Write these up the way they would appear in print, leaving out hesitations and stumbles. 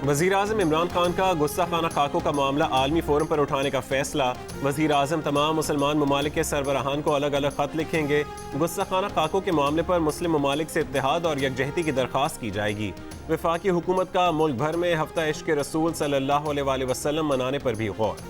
वज़ीर आज़म इमरान खान का गुस्ताखाना खाकों का मामला आलमी फोरम पर उठाने का फैसला। वज़ीर आज़म तमाम मुसलमान ममालिक के सरबराहान को अलग अलग ख़त लिखेंगे। गुस्ताखाना खाकों के मामले पर मुस्लिम ममालिक से इत्तेहाद और यकजहती की दरख्वास्त की जाएगी। वफाकी हुकूमत का मुल्क भर में हफ्ता इश्क़ रसूल सल्लल्लाहु अलैहि वसल्लम मनाने पर भी गौर।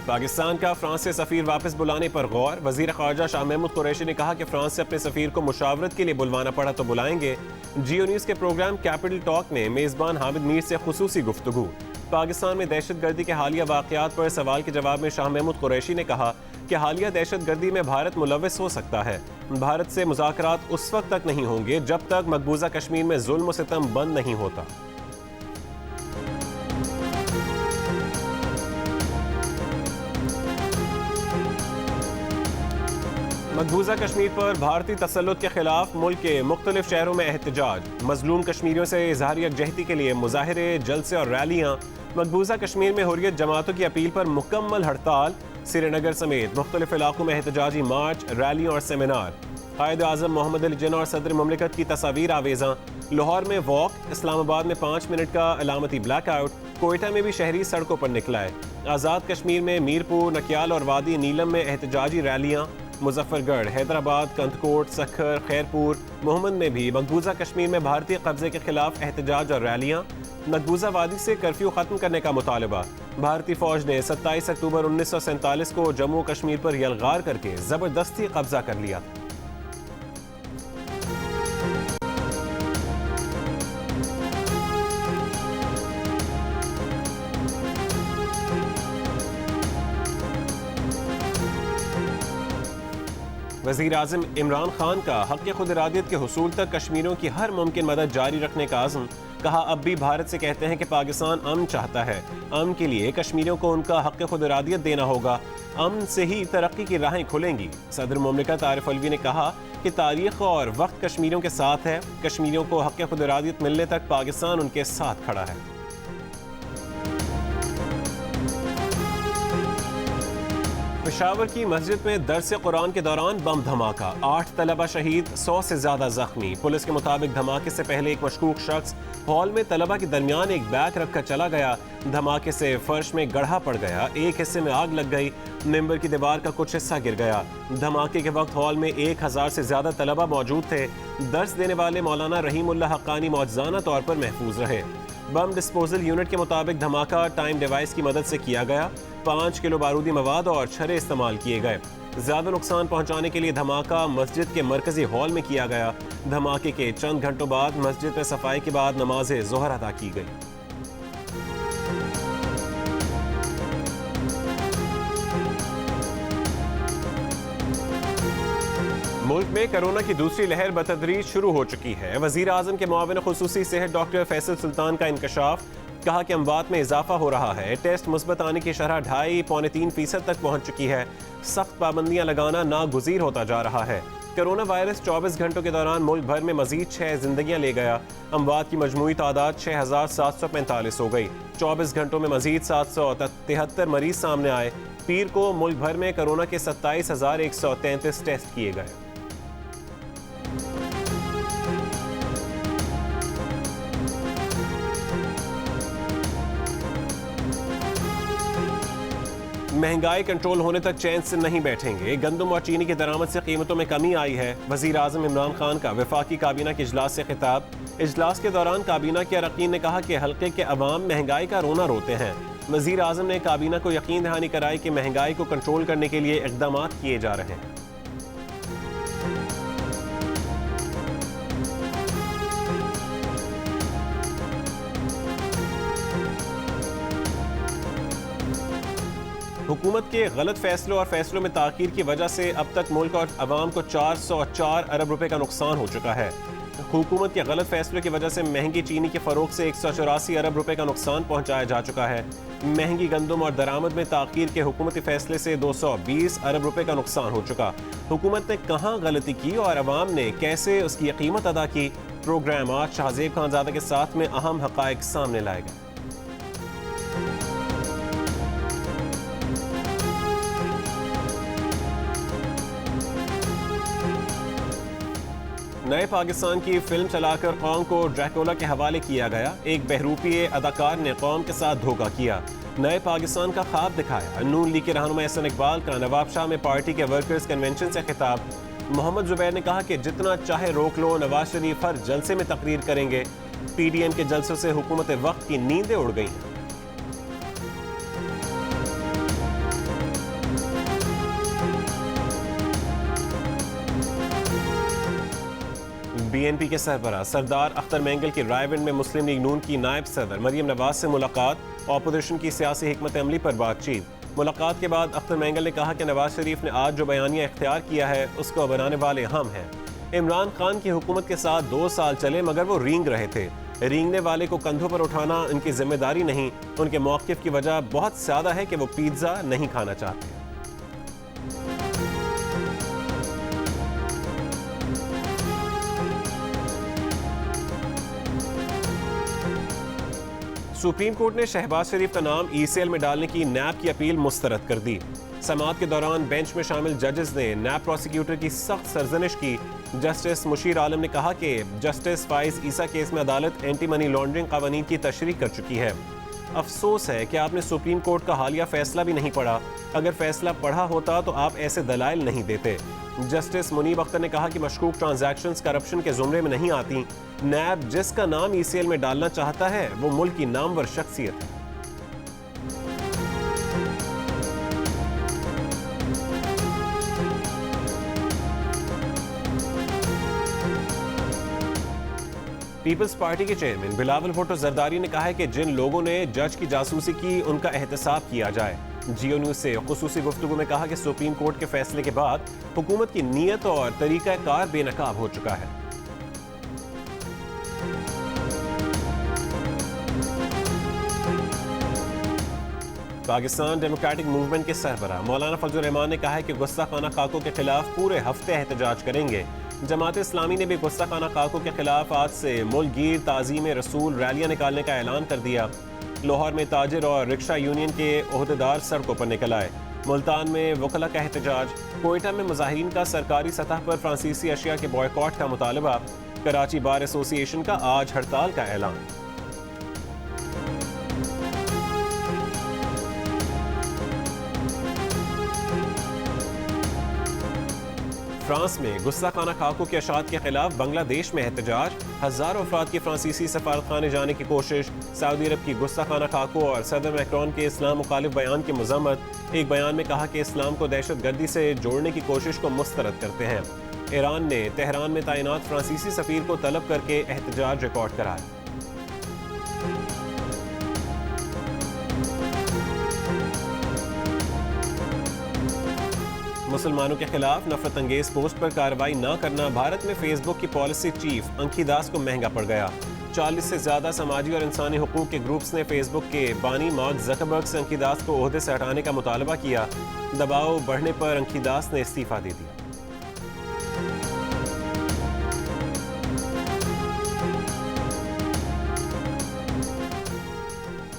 पाकिस्तान का फ्रांस से सफ़ीर वापस बुलाने पर गौर। वज़ीर ख़ारजा शाह महमूद कुरैशी ने कहा कि फ्रांस से अपने सफ़ीर को मुशावरत के लिए बुलवाना पड़ा तो बुलाएंगे। जियो न्यूज़ के प्रोग्राम कैपिटल टॉक में मेज़बान हामिद मीर से खुसूसी गुफ्तगू। पाकिस्तान में दहशतगर्दी के हालिया वाक़यात पर सवाल के जवाब में शाह महमूद कुरैशी ने कहा कि हालिया दहशतगर्दी में भारत मुलव्वस हो सकता है। भारत से मुज़ाकरात उस वक्त तक नहीं होंगे जब तक मकबूजा कश्मीर में जुल्म व सितम बंद नहीं होता। मकबूजा कश्मीर पर भारतीय तसल्लुत के खिलाफ मुल्क के मुख्तलिफ शहरों में एहतजाज। मजलूम कश्मीरियों से इजहार यकजहती के लिए मुजाहिरे, जलसे और रैलियां। मकबूजा कश्मीर में हुर्रियत जमातों की अपील पर मुकम्मल हड़ताल। श्रीनगर समेत मुख्तलिफ इलाकों में एहतजाजी मार्च, रैलियां और सेमिनार। कायद आज़म मोहम्मद अली जिन्ना और सदर मुमलिकत की तस्वीर आवेज़ा। लाहौर में वॉक, इस्लामाबाद में 5 मिनट का अलामती ब्लैकआउट। कोयटा में भी शहरी सड़कों पर निकला है। आज़ाद कश्मीर में मीरपुर, नकियाल और वादी नीलम में एहतजाजी रैलियां। मुजफ्फरगढ़, हैदराबाद, कंदकोट, सखर, खैरपुर, मोहम्मद में भी मकबूजा कश्मीर में भारतीय कब्जे के खिलाफ एहतजाज और रैलियां। मकबूजा वादी से कर्फ्यू खत्म करने का मुतालबा। भारतीय फौज ने 27 अक्टूबर 1947 को जम्मू कश्मीर पर यलगार करके जबरदस्ती कब्जा कर लिया। वज़ीर आज़म इमरान खान का हक़ खुद इरादियत के हुसूल तक कश्मीरियों की हर मुमकिन मदद जारी रखने का आज़म। कहा, अब भी भारत से कहते हैं कि पाकिस्तान अमन चाहता है। अमन के लिए कश्मीरियों को उनका हक़ खुद इरादियत देना होगा। अमन से ही तरक्की की राहें खुलेंगी। सदर मुमलिकत आरिफ अलवी ने कहा कि तारीख़ और वक्त कश्मीरियों के साथ है। कश्मीरियों को हक़ खुद इरादियत मिलने तक पाकिस्तान उनके साथ खड़ा है। पेशावर की मस्जिद में दरस कुरान के दौरान बम धमाका। 8 तलबा शहीद, 100 से ज्यादा जख्मी। पुलिस के मुताबिक धमाके से पहले एक मशकूक शख्स हॉल में तलबा के दरमियान एक बैग रखकर चला गया। धमाके से फर्श में गड्ढा पड़ गया। एक हिस्से में आग लग गई। मिंबर की दीवार का कुछ हिस्सा गिर गया। धमाके के वक्त हॉल में 1000 से ज्यादा तलबा मौजूद थे। दर्स देने वाले मौलाना रहीमुल्लाह हक्कानी मौजज़ाना तौर पर महफूज रहे। बम डिस्पोजल यूनिट के मुताबिक धमाका टाइम डिवाइस की मदद से किया गया। 5 किलो बारूदी मवाद और छर्रे इस्तेमाल किए गए। ज्यादा नुकसान पहुंचाने के लिए धमाका मस्जिद के मरकजी हॉल में किया गया। धमाके के चंद घंटों बाद मस्जिद में सफाई के बाद नमाज ज़ोहर अदा की गई। मुल्क में कोरोना की दूसरी लहर बतदरीज शुरू हो चुकी है। वज़ीर आज़म के मुआविन खुसूसी सेहत डॉक्टर फैसल सुल्तान का इंकशाफ। कहा कि अमवात में इजाफा हो रहा है। टेस्ट मुस्बत आने की शरह 2.5-3% तक पहुंच चुकी है। सख्त पाबंदियां लगाना नागुज़ीर होता जा रहा है। कोरोना वायरस 24 घंटों के दौरान मुल्क भर में मजीद 6 जिंदगियां ले गया। अमवात की मजमूई तादाद 6745 हो गई। 24 घंटों में मजीद 773 मरीज सामने आए। पीर को मुल्क भर में कोरोना के 27,133 टेस्ट किए गए। महंगाई कंट्रोल होने तक चैन से नहीं बैठेंगे। गंदम और चीनी की दरामद से कीमतों में कमी आई है। वज़ीर आज़म इमरान खान का वफाकी काबीना के इजलास से खिताब। इजलास के दौरान काबीना के अरकान ने कहा कि हल्के के अवाम महंगाई का रोना रोते हैं। वज़ीर आज़म ने काबीना को यकीन दहानी कराई कि महंगाई को कंट्रोल करने के लिए इक़दाम किए जा रहे हैं। हुकूमत के गलत फैसलों और फैसलों में ताख़ीर की वजह से अब तक मुल्क और अवाम को 404 अरब रुपए का नुकसान हो चुका है। हुकूमत के गलत फैसलों की वजह से महंगी चीनी के फ़रोग से 184 अरब रुपए का नुकसान पहुंचाया जा चुका है। महंगी गंदम और दरामद में ताख़ीर के हुकूमती फैसले से 220 अरब रुपए का नुकसान हो चुका। हुकूमत ने कहाँ गलती की और अवाम ने कैसे उसकी कीमत अदा की। प्रोग्राम आज शाहजेब खानज़ादा के साथ में अहम हक़ाइक़ सामने लाए गए। नए पाकिस्तान की फिल्म चलाकर कौम को ड्रैकुला के हवाले किया गया। एक बहरूपी अदाकार ने कौम के साथ धोखा किया, नए पाकिस्तान का ख्वाब दिखाया। नून लीग के रहनुमा एहसन इकबाल का नवाब शाह में पार्टी के वर्कर्स कन्वेंशन से खिताब। मोहम्मद जुबैर ने कहा कि जितना चाहे रोक लो, नवाज शरीफ हर जलसे में तकरीर करेंगे। पीडीएम के जलसों से हुकूमत वक्त की नींदें उड़ गई हैं। बीएनपी के सरबराह सरदार अख्तर मेंगल की रायविंड में मुस्लिम लीग नून की नायब सदर मरियम नवाज से मुलाकात, ऑपोजिशन की सियासी हिकमत अमली पर बातचीत। मुलाकात के बाद अख्तर मेंगल ने कहा कि नवाज शरीफ ने आज जो बयानिया इख्तियार किया है उसको बनाने वाले हम हैं। इमरान खान की हुकूमत के साथ 2 साल चले मगर वो रींग रहे थे। रींगने वाले को कंधों पर उठाना उनकी जिम्मेदारी नहीं, उनके मौक़िफ़ की वजह बहुत ज़्यादा है कि वो पिज़्ज़ा नहीं खाना चाहते। सुप्रीम कोर्ट ने शहबाज शरीफ का नाम ईसीएल में डालने की नैब की अपील मुस्तरद कर दी। समाअत के दौरान बेंच में शामिल जजेस ने नैब प्रोसिक्यूटर की सख्त सरजनिश की। जस्टिस मुशीर आलम ने कहा कि जस्टिस फाइज ईसा केस में अदालत एंटी मनी लॉन्ड्रिंग कानून की तशरीह कर चुकी है। अफसोस है कि आपने सुप्रीम कोर्ट का हालिया फैसला भी नहीं पढ़ा। अगर फैसला पढ़ा होता तो आप ऐसे दलाइल नहीं देते। जस्टिस मुनीब अख्तर ने कहा कि मशकूक ट्रांजैक्शंस करप्शन के जुमरे में नहीं आती। नैब जिसका नाम ईसीएल में डालना चाहता है वो मुल्क की नामवर शख्सियत है। पीपल्स पार्टी के चेयरमैन बिलावल भुट्टो जरदारी ने कहा है कि जिन लोगों ने जज की जासूसी की उनका एहतसाब किया जाए। जियो न्यूज से खुसूसी गुफ्तगू में कहा कि सुप्रीम कोर्ट के फैसले के बाद हुकूमत की नीयत और तरीका कार बेनकाब हो चुका है। पाकिस्तान डेमोक्रेटिक मूवमेंट के सरबराह मौलाना फजल रहमान ने कहा है कि गुस्ताखाना खाकों के खिलाफ पूरे हफ्ते एहतजाज करेंगे। जमात इस्लामी ने भी गुस्ताखाना खाकों के खिलाफ आज से मुल्क गिर ताज़ीम रसूल रैलियां निकालने का ऐलान कर दिया। लाहौर में ताजिर और रिक्शा यूनियन के ओहदेदार सड़कों पर निकल आए। मुल्तान में वकला का एहतजाज। कोयटा में मुजाहिरीन का सरकारी सतह पर फ्रांसीसी अशिया के बॉयकॉट का मुतालबा। कराची बार एसोसिएशन का आज हड़ताल का ऐलान। फ्रांस में गुस्ताखाना खाकों के अशात के खिलाफ बांग्लादेश में एहतजाज। हजारों अफराद की फ्रांसीसी सफारत खाने जाने की कोशिश। सऊदी अरब की गुस्ताखाना खाकों और सदर मैक्रोन के इस्लाम मुखालिफ बयान की मजम्मत। एक बयान में कहा कि इस्लाम को दहशत गर्दी से जोड़ने की कोशिश को मुस्तरद करते हैं। ईरान ने तेहरान में तैनात फ्रांसीसी सफीर को तलब करके एहतजाज रिकॉर्ड कराया। मुसलमानों के खिलाफ नफरत अंगेज पोस्ट पर कार्रवाई न करना भारत में फेसबुक की पॉलिसी चीफ अंकी दास को महंगा पड़ गया। 40 से ज्यादा समाजी और इंसानी हुकूक के ग्रुप्स ने फेसबुक के बानी मार्क ज़करबर्ग से अंकी दास को ओहदे से हटाने का मुतालबा किया। दबाव बढ़ने पर अंकी दास ने इस्तीफा दे दिया।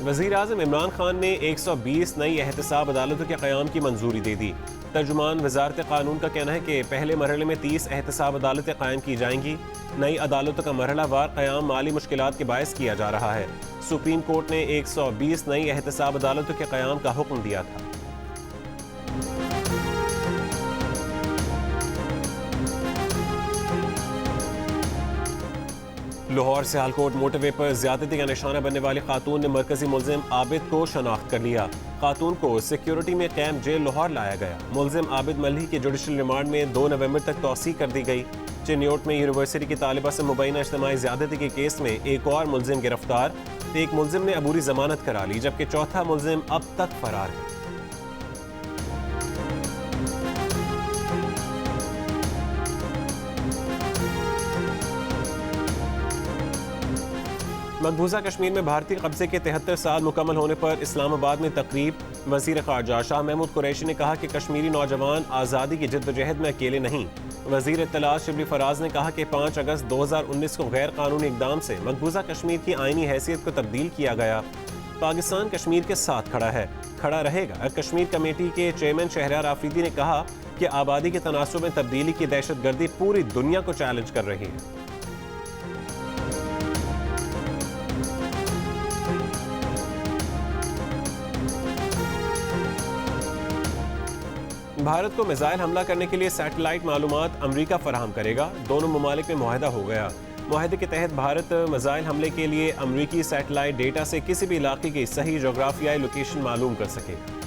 वज़ीर आज़म इमरान खान ने 120 नई एहतसाब अदालतों के क़याम की मंजूरी दे दी। तर्जुमान वजारत कानून का कहना है कि पहले मरहले में 30 एहतसाब अदालतें कायम की जाएंगी। नई अदालतों का मरहलावार क़याम माली मुश्किलात के बायस किया जा रहा है। सुप्रीम कोर्ट ने 120 नई एहतसाब अदालतों के क़याम का हुक्म दिया था। लाहौर सियालकोट मोटरवे पर ज्यादती का निशाना बनने वाली खातून ने मरकजी मुलजिम आबिद को शनाख्त कर लिया। खातून को सिक्योरिटी में कैंप जेल लाहौर लाया गया। मुलजिम आबिद मल्ही की जुडिशल रिमांड में 2 नवंबर तक तौसीह कर दी गई। चिन्योट में यूनिवर्सिटी की तालिबा से मुबैना इज्तिमाई ज्यादती के केस में एक और मुलजिम गिरफ्तार। एक मुलजिम ने अबूरी जमानत करा ली जबकि चौथा मुलजिम अब तक फरार है। मकबूजा कश्मीर में भारतीय कब्जे के 73 साल मुकम्मल होने पर इस्लामाबाद में तकरीब। वज़ीर ख़ारजा शाह महमूद कुरैशी ने कहा कि कश्मीरी नौजवान आज़ादी की जद्दोजहद में अकेले नहीं। वज़ीर इत्तलात शिबली फराज ने कहा कि 5 अगस्त 2019 को गैर कानूनी इकदाम से मकबूजा कश्मीर की आइनी हैसियत को तब्दील किया गया। पाकिस्तान कश्मीर के साथ खड़ा रहेगा। कश्मीर कमेटी के चेयरमैन शहरयार आफरीदी ने कहा कि आबादी के तनासुब में तब्दीली की दहशतगर्दी पूरी दुनिया को चैलेंज कर रही है। भारत को मिसाइल हमला करने के लिए सैटेलाइट मालूमात अमरीका फराहम करेगा। दोनों ममालिक में मुआहदा हो गया। मुआहदे के तहत भारत मिसाइल हमले के लिए अमरीकी सैटेलाइट डेटा से किसी भी इलाके की सही जोग्राफियाई लोकेशन मालूम कर सकेगा।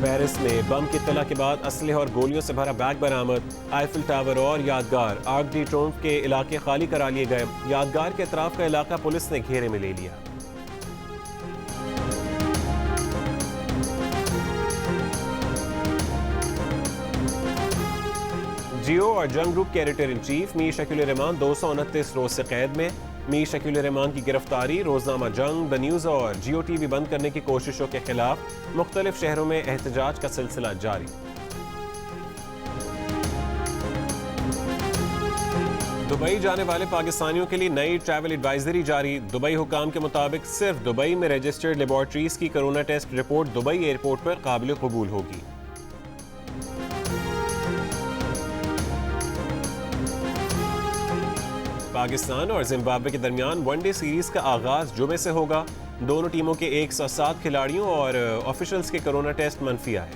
पेरिस में बम की इत्तला के बाद असलहे और गोलियों से भरा बैग बरामद। आईफिल टावर और यादगार आर्क डी ट्रोम्फ के इलाके खाली करा लिए गए। यादगार के अतराफ का इलाका पुलिस ने घेरे में ले लिया। जियो और जंग ग्रुप के editor in chief Mir Shakeel Rahman 229 रोज से कैद में। मीर शकील रहमान की गिरफ्तारी, रोजनामा जंग, द न्यूज़ और जियो टीवी बंद करने की कोशिशों के खिलाफ मुख्तलिफ शहरों में एहतजाज का सिलसिला जारी। दुबई जाने वाले पाकिस्तानियों के लिए नई ट्रैवल एडवाइजरी जारी। दुबई हुकाम के मुताबिक सिर्फ दुबई में रजिस्टर्ड लेबॉर्ट्रीज की corona test report Dubai airport पर काबिल कबूल होगी। पाकिस्तान और जिम्बाब्वे के दरमियान वनडे सीरीज का आगाज जुमे से होगा। दोनों टीमों के 107 खिलाड़ियों और ऑफिशियल्स के कोरोना टेस्ट मनफी आए।